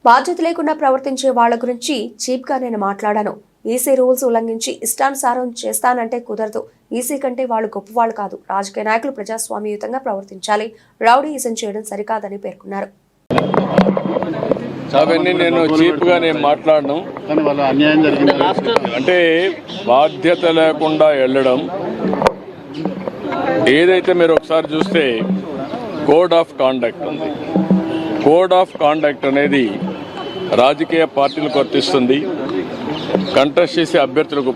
బాధ్యత లేకుండా ప్రవర్తించే వాళ్ల గురించి చీప్ గా నేను మాట్లాడాను. ఈసీ రూల్స్ ఉల్లంఘించి ఇష్టానుసారం చేస్తానంటే కుదరదు. ఈసీ కంటే వాళ్ళు గొప్పవాళ్లు కాదు. రాజకీయ నాయకులు ప్రజాస్వామ్యయుతంగా ప్రవర్తించాలి. రౌడీయిజం చేయడం సరికాదని పేర్కొన్నారు. నేను చీప్ గా నేను మాట్లాడను. అంటే బాధ్యత లేకుండా వెళ్ళడం ఏదైతే మీరు ఒకసారి చూస్తే కోడ్ ఆఫ్ కాండక్ట్ ఉంది. కోడ్ ఆఫ్ కాండక్ట్ అనేది రాజకీయ పార్టీలకు వర్తిస్తుంది, కంటెస్ట్ చేసే అభ్యర్థులకు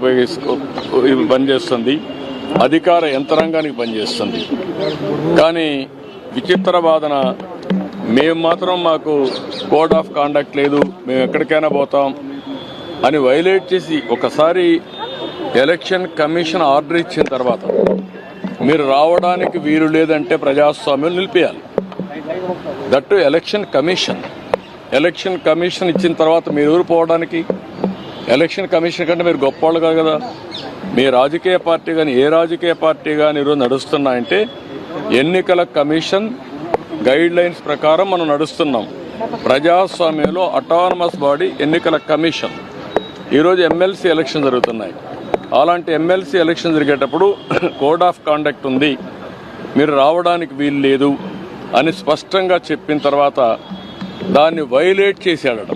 పనిచేస్తుంది, అధికార యంత్రాంగానికి పనిచేస్తుంది. కానీ విచిత్ర వాదన, మేము మాత్రం మాకు కోడ్ ఆఫ్ కాండక్ట్ లేదు, మేము ఎక్కడికైనా పోతాం అని వైలేట్ చేసి ఒకసారి ఎలక్షన్ కమిషన్ ఆర్డర్ ఇచ్చిన తర్వాత మీరు రావడానికి వీలు లేదంటే ప్రజాస్వామ్యం నిలిపేయాలి. దట్టు ఎలక్షన్ కమిషన్ ఇచ్చిన తర్వాత మీరు ఊరు పోవడానికి, ఎలక్షన్ కమిషన్ కంటే మీరు గొప్పవాళ్ళు కాదు కదా. మీ రాజకీయ పార్టీ కానీ ఏ రాజకీయ పార్టీ కానీ ఈరోజు నడుస్తున్నాయంటే ఎన్నికల కమిషన్ గైడ్ లైన్స్ ప్రకారం మనం నడుస్తున్నాం. ప్రజాస్వామ్యంలో అటానమస్ బాడీ ఎన్నికల కమిషన్. ఈరోజు ఎమ్మెల్సీ ఎలక్షన్ జరుగుతున్నాయి. అలాంటి ఎమ్మెల్సీ ఎలక్షన్ జరిగేటప్పుడు కోడ్ ఆఫ్ కాండక్ట్ ఉంది, మీరు రావడానికి వీలు లేదు అని స్పష్టంగా చెప్పిన తర్వాత దాన్ని వైలేట్ చేసి ఆడడం